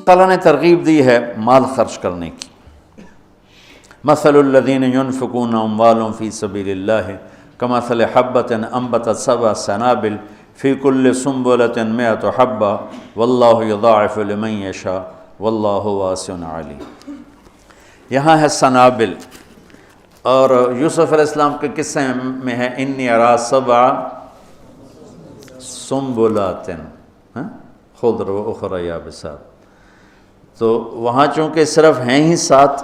تعالیٰ نے ترغیب دی ہے مال خرچ کرنے کی۔ مثل الذین ينفقون اموالهم فی سبیل اللہ کمثل حبۃ انبتت سبع سنابل فی کل سنبلۃ مئۃ حبۃ واللہ یضاعف لمن یشاء واللہ واسع علیم۔ یہاں ہے سنابل، اور یوسف علیہ السلام کے قصے میں ہے انی ارا سبع سنبلات خضر و اخری یابسات۔ تو وہاں چونکہ صرف ہیں ہی 7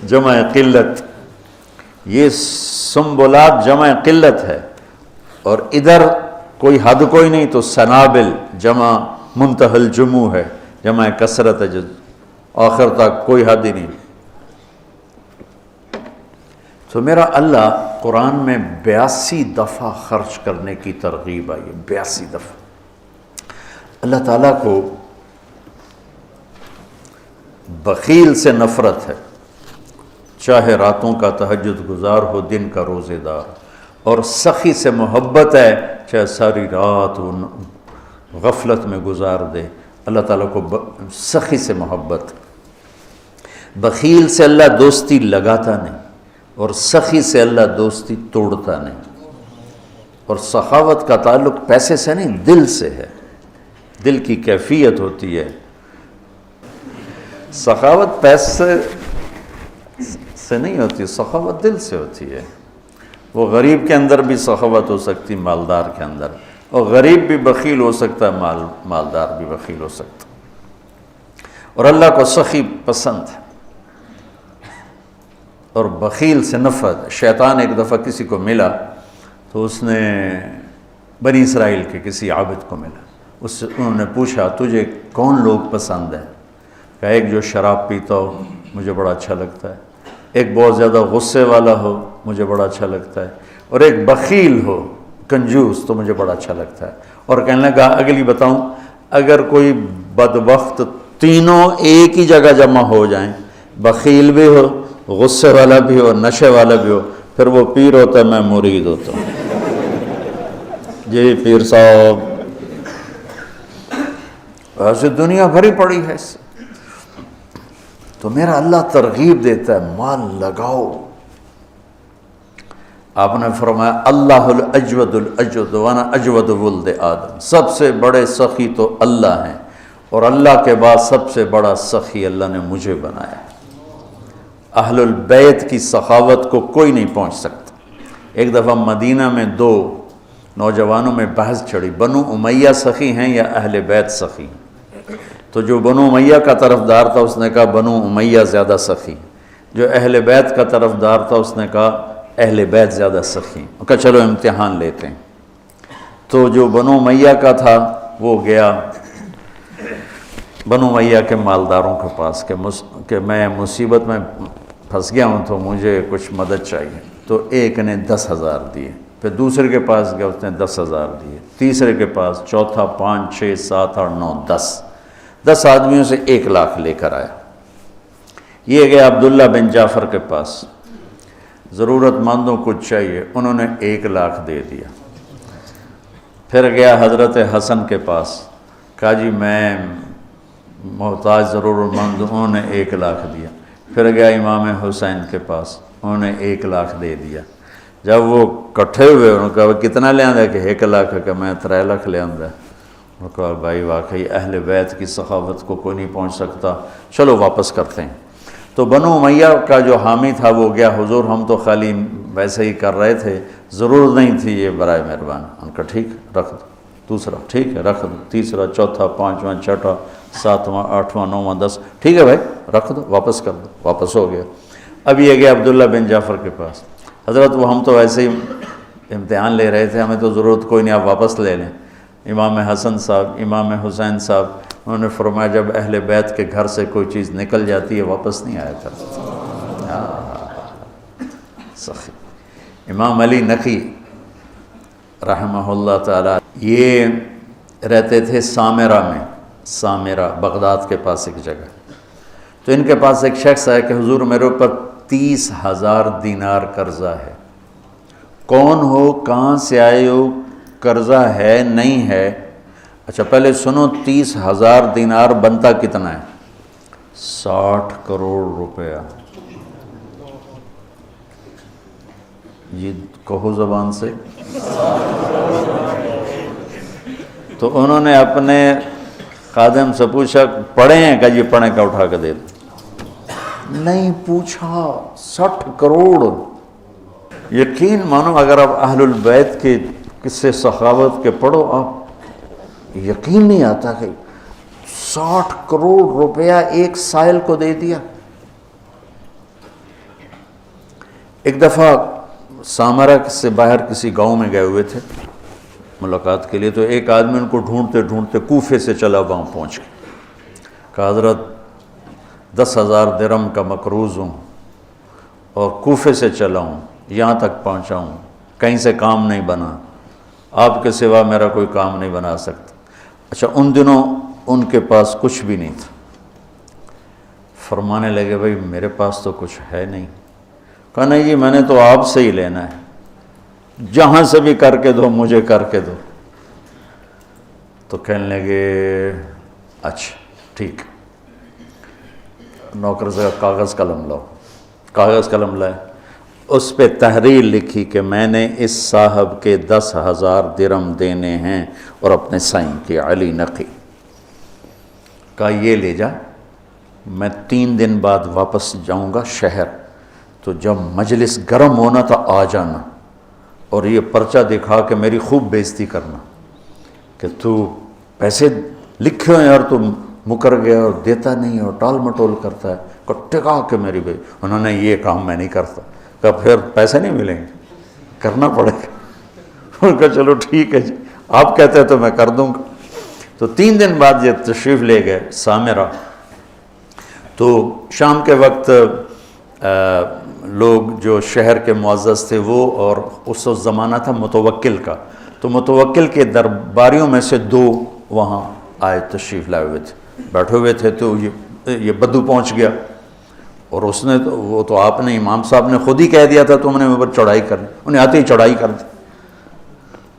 جمع قلت، یہ سنبلات جمع قلت ہے، اور ادھر کوئی حد کوئی نہیں، تو سنابل جمع منتہی الجموع ہے، جمع کثرت ہے، جو آخر تک کوئی حد ہی نہیں۔ تو میرا اللہ قرآن میں 82 دفعہ خرچ کرنے کی ترغیب آئی ہے، 82 دفعہ۔ اللہ تعالیٰ کو بخیل سے نفرت ہے، چاہے راتوں کا تہجد گزار ہو، دن کا روزے دار، اور سخی سے محبت ہے، چاہے ساری رات وہ غفلت میں گزار دے۔ اللہ تعالیٰ کو سخی سے محبت۔ بخیل سے اللہ دوستی لگاتا نہیں، اور سخی سے اللہ دوستی توڑتا نہیں۔ اور سخاوت کا تعلق پیسے سے نہیں، دل سے ہے، دل کی کیفیت ہوتی ہے۔ سخاوت پیسے سے نہیں ہوتی، سخاوت دل سے ہوتی ہے۔ وہ غریب کے اندر بھی سخاوت ہو سکتی، مالدار کے اندر، اور غریب بھی بخیل ہو سکتا ہے، مالدار بھی بخیل ہو سکتا ہے۔ اور اللہ کو سخی پسند ہے اور بخیل سے نفرت۔ شیطان ایک دفعہ کسی کو ملا، تو اس نے بنی اسرائیل کے کسی عابد کو ملا، انہوں نے پوچھا تجھے کون لوگ پسند ہیں؟ کہ ایک جو شراب پیتا ہو مجھے بڑا اچھا لگتا ہے، ایک بہت زیادہ غصے والا ہو مجھے بڑا اچھا لگتا ہے، اور ایک بخیل ہو کنجوس تو مجھے بڑا اچھا لگتا ہے۔ اور کہنے لگا اگلی بتاؤں، اگر کوئی بدبخت تینوں ایک ہی جگہ جمع ہو جائیں، بخیل بھی ہو، غصے والا بھی ہو، نشے والا بھی ہو، پھر وہ پیر ہوتا ہے، میں مرید ہوتا ہوں۔ جی پیر صاحب، ایسے دنیا بھری پڑی ہے اس سے۔ تو میرا اللہ ترغیب دیتا ہے مال لگاؤ۔ آپ نے فرمایا اللہ الاجود الاجود وانا اجود ولد آدم، سب سے بڑے سخی تو اللہ ہیں، اور اللہ کے بعد سب سے بڑا سخی اللہ نے مجھے بنایا۔ اہل البیت کی سخاوت کو کوئی نہیں پہنچ سکتا۔ ایک دفعہ مدینہ میں 2 نوجوانوں میں بحث چڑھی، بنو امیہ سخی ہیں یا اہل بیت سخی ہیں؟ تو جو بنو امیہ کا طرفدار تھا اس نے کہا بنو امیہ زیادہ سخی، جو اہل بیت کا طرفدار تھا اس نے کہا اہل بیت زیادہ سخی۔ کہا چلو امتحان لیتے ہیں۔ تو جو بنو امیہ کا تھا وہ گیا بنو امیہ کے مالداروں کے پاس کہ میں مصیبت میں پھنس گیا ہوں تو مجھے کچھ مدد چاہیے۔ تو ایک نے 10,000 دیے، پھر دوسرے کے پاس گیا اس نے 10,000 دیے، تیسرے کے پاس، چوتھا 5 6 7 8 9 10 آدمیوں سے 1 لاکھ لے کر آیا۔ یہ گیا عبداللہ بن جعفر کے پاس، ضرورت مندوں کو چاہیے، انہوں نے 1 لاکھ دے دیا۔ پھر گیا حضرت حسن کے پاس، کہا جی میں محتاج ضرورت مند، انہوں نے 1 لاکھ دیا۔ پھر گیا امام حسین کے پاس، انہوں نے 1 لاکھ دے دیا۔ جب وہ کٹھے ہوئے انہوں نے کہا کتنا لے آندہ؟ کہ 1 لاکھ، کہ میں 3 لاکھ لے آندہ۔ انہوں نے کہا بھائی واقعی اہل بیت کی سخاوت کو کوئی نہیں پہنچ سکتا، چلو واپس کرتے ہیں۔ تو بنو امیہ کا جو حامی تھا وہ گیا، حضور ہم تو خالی ویسے ہی کر رہے تھے، ضرورت نہیں تھی، یہ برائے مہربان۔ ان کا ٹھیک رکھ دو، دوسرا ٹھیک ہے رکھ دو، تیسرا، چوتھا، 5واں، 6واں، 7واں، 8واں، 9واں، 10 ٹھیک ہے بھائی رکھ دو، واپس کر دو۔ واپس ہو گیا۔ اب یہ گیا عبداللہ بن جعفر کے پاس، حضرت وہ ہم تو ایسے ہی امتحان لے رہے تھے، ہمیں تو ضرورت کوئی نہیں، آپ واپس لے لیں۔ امام حسن صاحب، امام حسین صاحب، انہوں نے فرمایا جب اہل بیت کے گھر سے کوئی چیز نکل جاتی ہے واپس نہیں آیا کرتا۔ سخی امام علی نقی رحمہ اللہ تعالی، یہ رہتے تھے سامرہ میں، سامرہ بغداد کے پاس ایک جگہ۔ تو ان کے پاس ایک شخص آیا کہ حضور میرے اوپر 30,000 دینار قرضہ ہے، کون ہو, کہاں سے آئے ہو, قرضہ ہے نہیں ہے. اچھا پہلے سنو, 30,000 دینار بنتا کتنا ہے؟ 60 کروڑ روپیہ. یہ کہو زبان سے. تو انہوں نے اپنے خادم سے پوچھا پڑھے ہیں کہ جی پڑھیں, کا اٹھا کے دے دو. نہیں پوچھا, 60 کروڑ. یقین مانو اگر آپ اہل البیت کے قصے سخاوت کے پڑھو, آپ یقین نہیں آتا کہ 60 کروڑ روپیہ ایک سائل کو دے دیا. ایک دفعہ سامرا سے باہر کسی گاؤں میں گئے ہوئے تھے ملاقات کے لیے, تو ایک آدمی ان کو ڈھونڈتے ڈھونڈتے کوفے سے چلا گاؤں پہنچ گیا. کہا حضرت 10,000 درہم کا مقروض ہوں اور کوفے سے چلا ہوں, یہاں تک پہنچا ہوں, کہیں سے کام نہیں بنا, آپ کے سوا میرا کوئی کام نہیں بنا سکتا. اچھا ان دنوں ان کے پاس کچھ بھی نہیں تھا. فرمانے لگے بھائی میرے پاس تو کچھ ہے نہیں. کہا نہیں جی میں نے تو آپ سے ہی لینا ہے, جہاں سے بھی کر کے دو مجھے کر کے دو. تو کہنے لگے اچھا ٹھیک. نوکر سے کاغذ قلم لاؤ. کاغذ قلم لائے, اس پہ تحریر لکھی کہ میں نے اس صاحب کے 10,000 درہم دینے ہیں اور اپنے سائن کی, علی نقی. کہا یہ لے جا, میں 3 دن بعد واپس جاؤں گا شہر, تو جب مجلس گرم ہونا تو آ جانا اور یہ پرچہ دکھا کے میری خوب بےزتی کرنا کہ تو پیسے لکھے ہیں اور تو مکر گیا اور دیتا نہیں اور ٹال مٹول کرتا ہے. ٹکا کے میری بھائی. انہوں نے یہ کام میں نہیں کرتا. کہا پھر پیسے نہیں ملیں گے, کرنا پڑے گا. انہوں نے کہا چلو ٹھیک ہے جی, آپ کہتے ہیں تو میں کر دوں گا. تو 3 دن بعد یہ تشریف لے گئے سامرا. تو شام کے وقت لوگ جو شہر کے معزز تھے وہ, اور اس زمانہ تھا متوکل کا, تو متوکل کے درباریوں میں سے 2 وہاں آئے, تشریف لائے ہوئے تھے, بیٹھے ہوئے تھے. تو یہ بدو پہنچ گیا اور اس نے وہ تو آپ نے امام صاحب نے خود ہی کہہ دیا تھا تم نے اوپر چڑھائی کرنی, انہیں آتے ہی چڑھائی کر دی.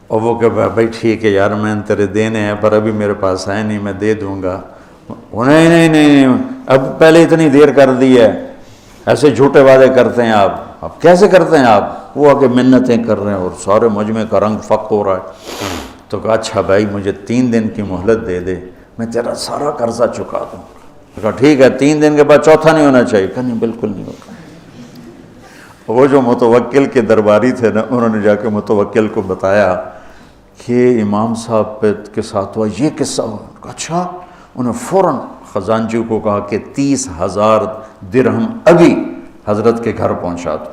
اور وہ کہ بھائی ٹھیک ہے یار میں تیرے دینے ہیں پر ابھی میرے پاس ہے نہیں, میں دے دوں گا. نہیں اب پہلے اتنی دیر کر دی ہے, ایسے جھوٹے وعدے کرتے ہیں آپ. اب کیسے کرتے ہیں آپ؟ وہ آ کے منتیں کر رہے ہیں اور سارے مجمع کا رنگ فق ہو رہا ہے. تو کہا اچھا بھائی مجھے 3 دن کی مہلت دے دے, میں تیرا سارا قرضہ چکا دوں. کہا ٹھیک ہے, 3 دن کے بعد چوتھا نہیں ہونا چاہیے. کہا نہیں بالکل نہیں ہوگا. وہ جو متوکل کے درباری تھے نا, انہوں نے جا کے متوکل کو بتایا کہ امام صاحب کے ساتھ ہوا یہ قصہ ہوا. اچھا. انہوں نے فوراً خزانچی کو کہا کہ 30,000 درہم ابھی حضرت کے گھر پہنچا دو.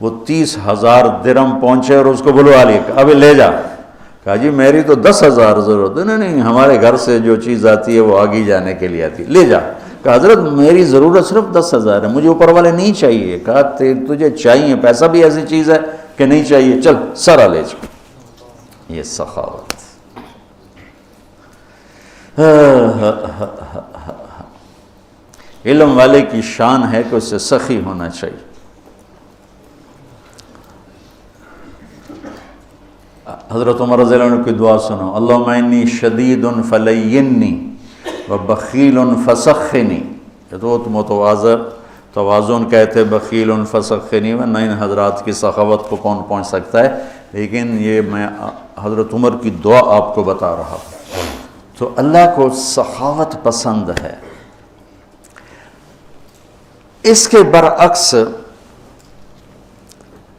وہ 30,000 درہم پہنچے اور اس کو بلوا لیا, ابھی لے جا. کہا جی میری تو 10,000 ضرورت ہے. نہیں ہمارے گھر سے جو چیز آتی ہے وہ آگے جانے کے لیے آتی ہے, لے جا. کہا حضرت میری ضرورت صرف 10,000 ہے, مجھے اوپر والے نہیں چاہیے. کہا تجھے چاہیے, پیسہ بھی ایسی چیز ہے کہ نہیں چاہیے, چل سارا لے جا. یہ سخاوت. علم والے کی شان ہے کہ اسے سخی ہونا چاہیے. حضرت عمر رضی اللہ عنہ کی دعا سنو, اللہم انی شدید فلینی وبخیل فسخنی. یہ تو توازن کہتے بخیل فسخنی, ورنہ ان حضرات کی سخاوت کو کون پہنچ سکتا ہے. لیکن یہ میں حضرت عمر کی دعا آپ کو بتا رہا ہوں. تو اللہ کو سخاوت پسند ہے. اس کے برعکس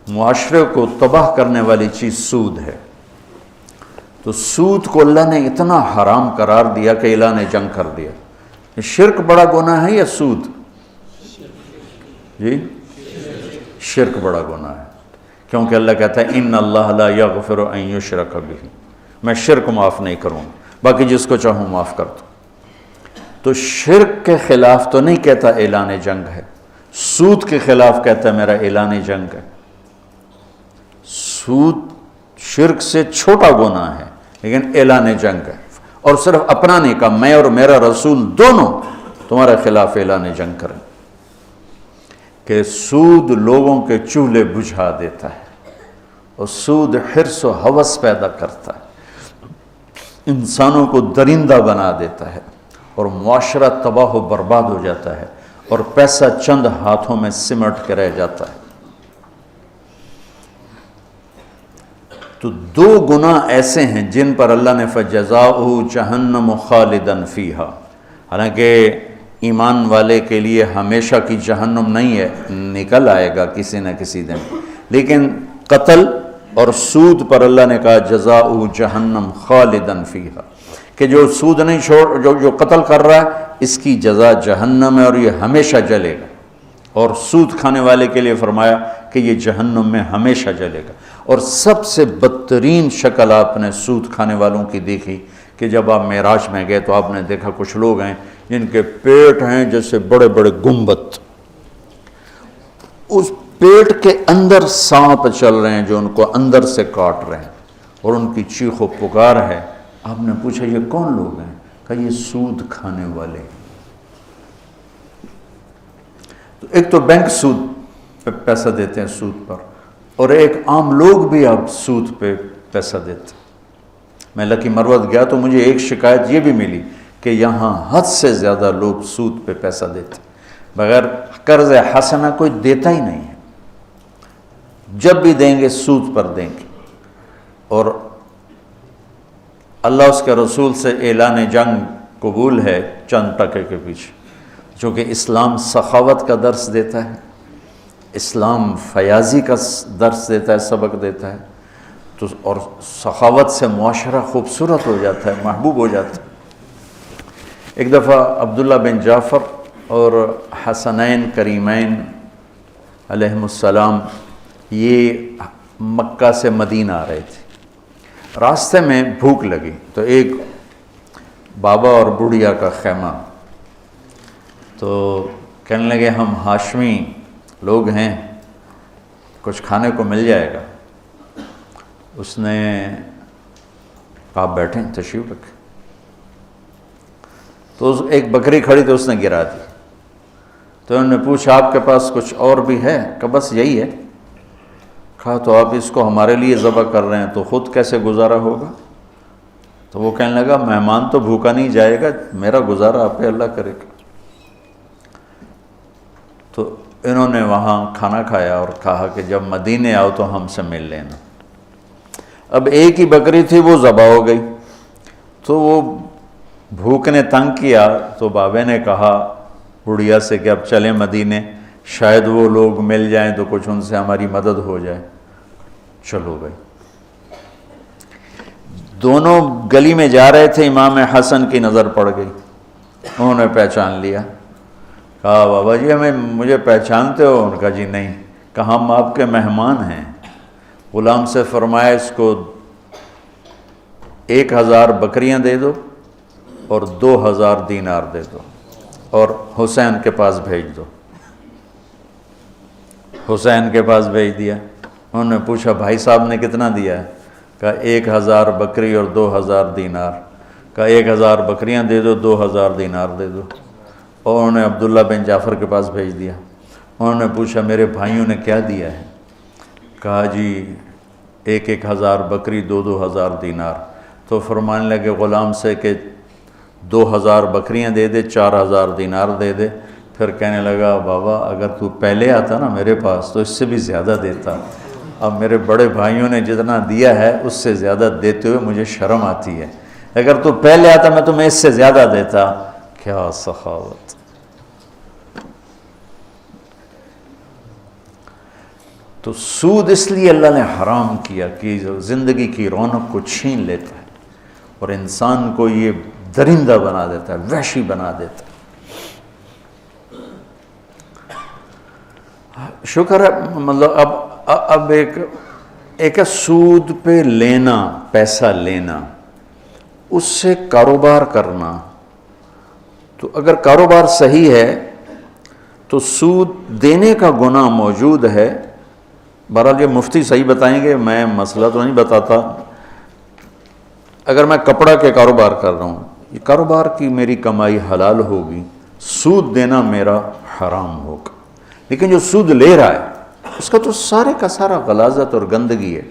معاشرے کو تباہ کرنے والی چیز سود ہے. تو سود کو اللہ نے اتنا حرام قرار دیا کہ اعلان جنگ کر دیا. شرک بڑا گناہ ہے یا سود؟ جی شرک بڑا گناہ ہے, کیونکہ اللہ کہتا ہے ان اللہ لا یغفر ان یشرک بہ, میں شرک معاف نہیں کروں, باقی جس کو چاہوں معاف کر دوں. تو شرک کے خلاف تو نہیں کہتا اعلان جنگ ہے, سود کے خلاف کہتا ہے میرا اعلان جنگ ہے. سود شرک سے چھوٹا گناہ ہے لیکن اعلان جنگ ہے, اور صرف اپنا نہیں کہا, میں اور میرا رسول دونوں تمہارے خلاف اعلان جنگ کریں. کہ سود لوگوں کے چولہے بجھا دیتا ہے اور سود حرص و ہوس پیدا کرتا ہے، انسانوں کو درندہ بنا دیتا ہے اور معاشرہ تباہ و برباد ہو جاتا ہے اور پیسہ چند ہاتھوں میں سمٹ کے رہ جاتا ہے۔ تو دو گناہ ایسے ہیں جن پر اللہ نے فَجَزَاؤُهُ جَهَنَّمُ خَالِدًا فِيهَا، حالانکہ ایمان والے کے لیے ہمیشہ کی جہنم نہیں ہے، نکل آئے گا کسی نہ کسی دن، لیکن قتل اور سود پر اللہ نے کہا جزاؤہ جہنم خالداً فیہا، کہ جو سود نہیں چھوڑ جو قتل کر رہا ہے اس کی جزا جہنم ہے اور یہ ہمیشہ جلے گا، اور سود کھانے والے کے لیے فرمایا کہ یہ جہنم میں ہمیشہ جلے گا۔ اور سب سے بدترین شکل آپ نے سود کھانے والوں کی دیکھی کہ جب آپ معراج میں گئے تو آپ نے دیکھا کچھ لوگ ہیں جن کے پیٹ ہیں جیسے بڑے بڑے گنبد، اس پیٹ کے اندر سانپ چل رہے ہیں جو ان کو اندر سے کاٹ رہے ہیں اور ان کی چیخ و پکار ہے۔ آپ نے پوچھا یہ کون لوگ ہیں؟ کہا یہ سود کھانے والے۔ تو ایک تو بینک سود پہ پیسہ دیتے ہیں سود پر، اور ایک عام لوگ بھی اب سود پہ پیسہ دیتے ہیں۔ میں لکی مروت گیا تو مجھے ایک شکایت یہ بھی ملی کہ یہاں حد سے زیادہ لوگ سود پہ پیسہ دیتے ہیں، بغیر قرض حسنہ کوئی دیتا ہی نہیں ہے، جب بھی دیں گے سود پر دیں گے۔ اور اللہ اس کے رسول سے اعلان جنگ قبول ہے چند ٹکے کے پیچھے، چونکہ اسلام سخاوت کا درس دیتا ہے، اسلام فیاضی کا درس دیتا ہے، سبق دیتا ہے، تو اور سخاوت سے معاشرہ خوبصورت ہو جاتا ہے، محبوب ہو جاتا ہے۔ ایک دفعہ عبداللہ بن جعفر اور حسنین کریمین علیہم السلام یہ مکہ سے مدینہ آ رہے تھے، راستے میں بھوک لگی تو ایک بابا اور بڑھیا کا خیمہ، تو کہنے لگے ہم ہاشمی لوگ ہیں، کچھ کھانے کو مل جائے گا؟ اس نے کہا بیٹھیں تشریف رکھیں، تو ایک بکری کھڑی تو اس نے گرا دی، تو انہوں نے پوچھا آپ کے پاس کچھ اور بھی ہے؟ کہ بس یہی ہے۔ کہا تو آپ اس کو ہمارے لیے ذبح کر رہے ہیں تو خود کیسے گزارا ہوگا؟ تو وہ کہنے لگا مہمان تو بھوکا نہیں جائے گا، میرا گزارا آپ پہ اللہ کرے گا۔ تو انہوں نے وہاں کھانا کھایا اور کہا کہ جب مدینے آؤ تو ہم سے مل لینا۔ اب ایک ہی بکری تھی وہ ذبح ہو گئی، تو وہ بھوک نے تنگ کیا، تو بابے نے کہا بڑھیا سے کہ اب چلیں مدینے، شاید وہ لوگ مل جائیں تو کچھ ان سے ہماری مدد ہو جائے۔ چلو بھائی، دونوں گلی میں جا رہے تھے، امام حسن کی نظر پڑ گئی، انہوں نے پہچان لیا۔ کہا بابا جی مجھے پہچانتے ہو؟ ان کا جی نہیں۔ کہا ہم آپ کے مہمان ہیں۔ غلام سے فرمایا اس کو 1000 بکریاں دے دو اور 2000 دینار دے دو اور حسین کے پاس بھیج دو۔ حسین کے پاس بھیج دیا۔ انہوں نے پوچھا بھائی صاحب نے کتنا دیا ہے؟ کہا 1000 بکری اور 2000 دینار۔ کہا 1000 بکریاں دے دو، 2000 دینار دے دو، اور انہوں نے عبداللہ بن جعفر کے پاس بھیج دیا۔ انہوں نے پوچھا میرے بھائیوں نے کیا دیا ہے؟ کہا جی 1000 بکری، 2000 دینار۔ تو فرمانے لگے غلام سے کہ 2000 بکریاں دے دے، 4000 دینار دے دے۔ پھر کہنے لگا بابا اگر تو پہلے آتا نا میرے پاس تو اس سے بھی زیادہ دیتا، اب میرے بڑے بھائیوں نے جتنا دیا ہے اس سے زیادہ دیتے ہوئے مجھے شرم آتی ہے، اگر تو پہلے آتا میں تمہیں اس سے زیادہ دیتا۔ کیا سخاوت! تو سود اس لیے اللہ نے حرام کیا کہ زندگی کی رونق کو چھین لیتا ہے اور انسان کو یہ درندہ بنا دیتا ہے، وحشی بنا دیتا ہے۔ شکر ہے مطلب اب ایک سود پہ لینا، پیسہ لینا، اس سے کاروبار کرنا، تو اگر کاروبار صحیح ہے تو سود دینے کا گناہ موجود ہے۔ بہرحال یہ مفتی صحیح بتائیں گے، میں مسئلہ تو نہیں بتاتا۔ اگر میں کپڑا کے کاروبار کر رہا ہوں، یہ کاروبار کی میری کمائی حلال ہوگی، سود دینا میرا حرام ہوگا۔ لیکن جو سود لے رہا ہے اس کا تو سارے کا سارا غلاظت اور گندگی ہے،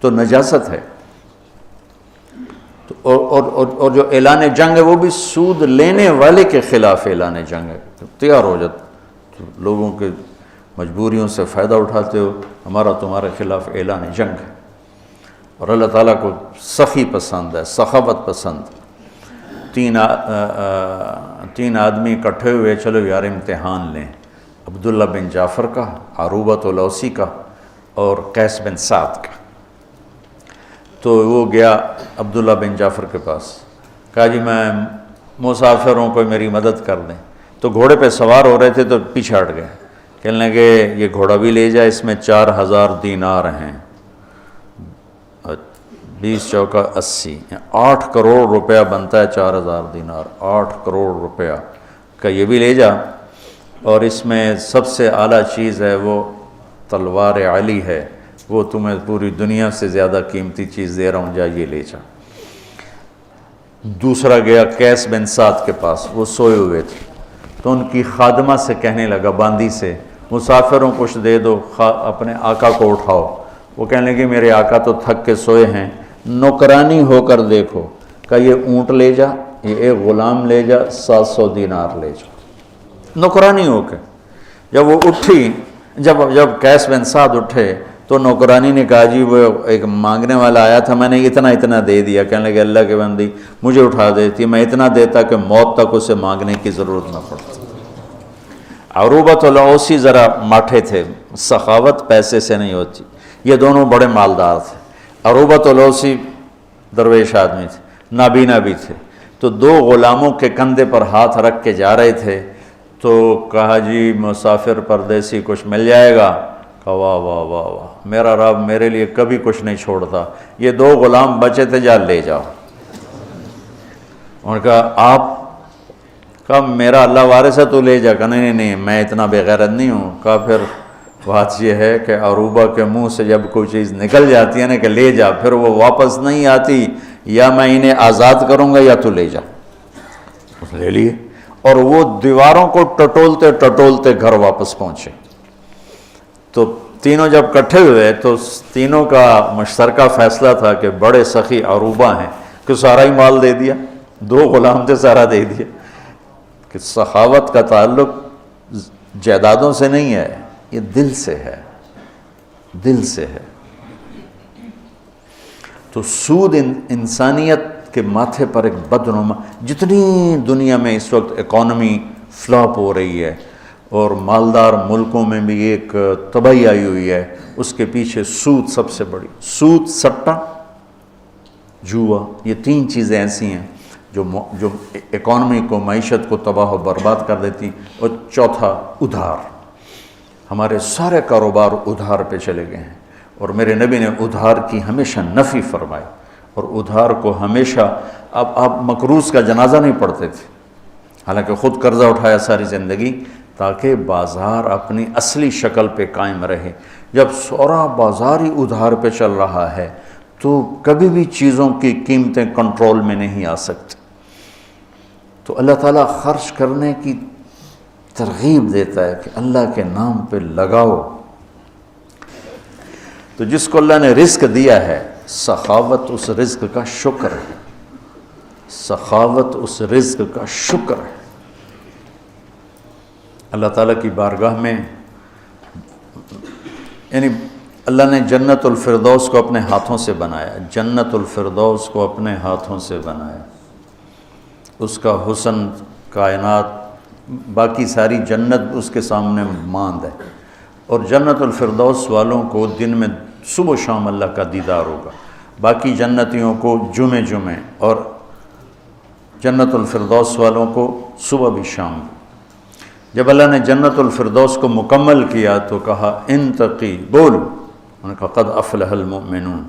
تو نجاست ہے. اور جو اعلان جنگ ہے وہ بھی سود لینے والے کے خلاف اعلان جنگ ہے. تیار ہو جاتے لوگوں کے مجبوریوں سے فائدہ اٹھاتے ہو، ہمارا تمہارے خلاف اعلان جنگ ہے. اور اللہ تعالیٰ کو سخی پسند ہے، سخاوت پسند. تین آدمی اکٹھے ہوئے، چلو یار امتحان لیں، عبداللہ بن جعفر کا، عروبۃ الاوسی کا اور قیس بن سعد کا. تو وہ گیا عبداللہ بن جعفر کے پاس، کہا جی میں مسافر ہوں، کوئی میری مدد کر دیں. تو گھوڑے پہ سوار ہو رہے تھے تو پیچھے ہٹ گئے، کہنے لگے یہ گھوڑا بھی لے جائے، اس میں 4000 دینار ہیں، 20 چوکا 80، 8 کروڑ روپیہ بنتا ہے 4000 دینار، 8 کروڑ روپیہ کا یہ بھی لے جا، اور اس میں سب سے اعلیٰ چیز ہے وہ تلوار علی ہے، وہ تمہیں پوری دنیا سے زیادہ قیمتی چیز دے رہا ہوں، جا یہ لے جا. دوسرا گیا قیس بن سعد کے پاس، وہ سوئے ہوئے تھے، تو ان کی خادمہ سے کہنے لگا، باندی سے، مسافروں کچھ دے دو، اپنے آقا کو اٹھاؤ. وہ کہنے لگے میرے آقا تو تھک کے سوئے ہیں، نوکرانی ہو کر دیکھو. کہ یہ اونٹ لے جا، یہ ایک غلام لے جا، 700 دینار لے جا. نوکرانی ہو کے جب وہ اٹھی، جب قیس بن سعد اٹھے تو نوکرانی نے کہا جی وہ ایک مانگنے والا آیا تھا، میں نے اتنا دے دیا. کہنے لگے اللہ کے بندی مجھے اٹھا دیتی، میں اتنا دیتا کہ موت تک اسے مانگنے کی ضرورت نہ پڑتی. عروبۃ الاوسی ذرا ماٹھے تھے، سخاوت پیسے سے نہیں ہوتی. یہ دونوں بڑے مالدار تھے. عروبۃ الاوسی درویش آدمی تھے، نابینا بھی تھے. تو 2 غلاموں کے کندھے پر ہاتھ رکھ کے جا رہے تھے، تو کہا جی مسافر پردیسی کچھ مل جائے گا. کہا واہ واہ واہ واہ، میرا رب میرے لیے کبھی کچھ نہیں چھوڑتا. یہ 2 غلام بچے تھے، جا لے جاؤ. انہوں نے کہا آپ، کہا میرا اللہ وارث ہے تو لے جا. کہا نہیں میں اتنا بے غیرت نہیں ہوں. کہا پھر بات یہ ہے کہ عروبہ کے منہ سے جب کوئی چیز نکل جاتی ہے نا کہ لے جا، پھر وہ واپس نہیں آتی، یا میں انہیں آزاد کروں گا یا تو لے جا. اس لے لیے، اور وہ دیواروں کو ٹٹولتے گھر واپس پہنچے. تو تینوں جب اکٹھے ہوئے تو تینوں کا مشترکہ فیصلہ تھا کہ بڑے سخی عروبہ ہیں کہ سارا ہی مال دے دیا، 2 غلام تھے سارا دے دیا. کہ سخاوت کا تعلق جائیدادوں سے نہیں ہے، یہ دل سے ہے، دل سے ہے. تو سود انسانیت کے ماتھے پر ایک بدنما، جتنی دنیا میں اس وقت اکانومی فلاپ ہو رہی ہے اور مالدار ملکوں میں بھی ایک تباہی آئی ہوئی ہے، اس کے پیچھے سود سب سے بڑی. سود، سٹہ، جوا، یہ 3 چیزیں ایسی ہیں جو اکانومی کو، معیشت کو تباہ و برباد کر دیتی. اور چوتھا ادھار. ہمارے سارے کاروبار ادھار پہ چلے گئے ہیں، اور میرے نبی نے ادھار کی ہمیشہ نفی فرمائی. اور ادھار کو ہمیشہ، اب آپ مقروض کا جنازہ نہیں پڑھتے تھے، حالانکہ خود قرضہ اٹھایا ساری زندگی تاکہ بازار اپنی اصلی شکل پہ قائم رہے. جب سورا بازار ہی ادھار پہ چل رہا ہے تو کبھی بھی چیزوں کی قیمتیں کنٹرول میں نہیں آ سکتی. تو اللہ تعالیٰ خرچ کرنے کی ترغیب دیتا ہے کہ اللہ کے نام پہ لگاؤ. تو جس کو اللہ نے رزق دیا ہے، سخاوت اس رزق کا شکر ہے، سخاوت اس رزق کا شکر ہے. اللہ تعالیٰ کی بارگاہ میں، یعنی اللہ نے جنت الفردوس کو اپنے ہاتھوں سے بنایا، جنت الفردوس کو اپنے ہاتھوں سے بنایا. اس کا حسن، کائنات، باقی ساری جنت اس کے سامنے ماند ہے. اور جنت الفردوس والوں کو دن میں صبح و شام اللہ کا دیدار ہوگا، باقی جنتیوں کو جمعے، اور جنت الفردوس والوں کو صبح بھی شام. جب اللہ نے جنت الفردوس کو مکمل کیا تو کہا انتقی، بول. انہوں نے کہا قد افلح المؤمنون،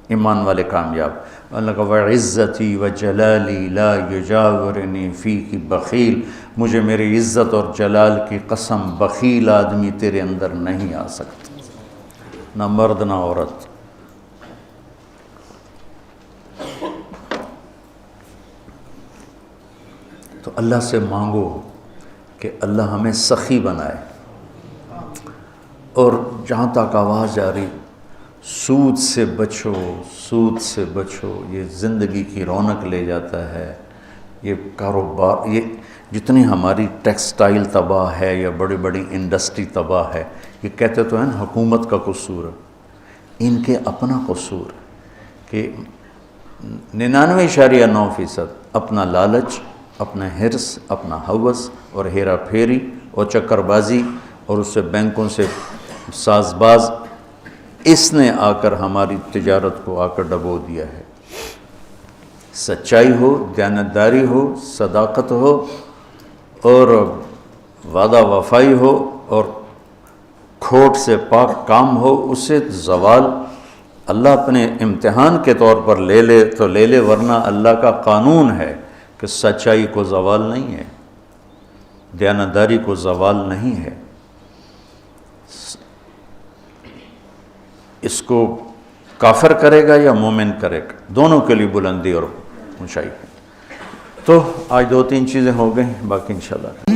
ایمان والے کامیاب. اللہ کا وعزتی وجلالی لا یجاورنی فیک بخیل، مجھے میری عزت اور جلال کی قسم بخیل آدمی تیرے اندر نہیں آ سکتا، نہ مرد نہ عورت. تو اللہ سے مانگو کہ اللہ ہمیں سخی بنائے. اور جہاں تک آواز جا رہی، سود سے بچو، سود سے بچو، یہ زندگی کی رونق لے جاتا ہے، یہ کاروبار، یہ جتنی ہماری ٹیکسٹائل تباہ ہے یا بڑی بڑی انڈسٹری تباہ ہے، یہ کہتے تو ہیں نا حکومت کا قصور ہے، ان کے اپنا قصور کہ 99.9% اپنا لالچ، اپنا حرص، اپنا ہوس اور ہیرا پھیری اور چکر بازی اور اس سے بینکوں سے ساز باز، اس نے آ کر ہماری تجارت کو آ کر ڈبو دیا ہے۔ سچائی ہو، دیانتداری ہو، صداقت ہو اور وعدہ وفائی ہو اور کھوٹ سے پاک کام ہو، اس سے زوال اللہ اپنے امتحان کے طور پر لے لے تو لے لے، ورنہ اللہ کا قانون ہے کہ سچائی کو زوال نہیں ہے، دیانتداری کو زوال نہیں ہے۔ اس کو کافر کرے گا یا مومن کرے گا، دونوں کے لیے بلندی اور اونچائی ہے۔ تو آج 2-3 چیزیں ہو گئیں، باقی انشاءاللہ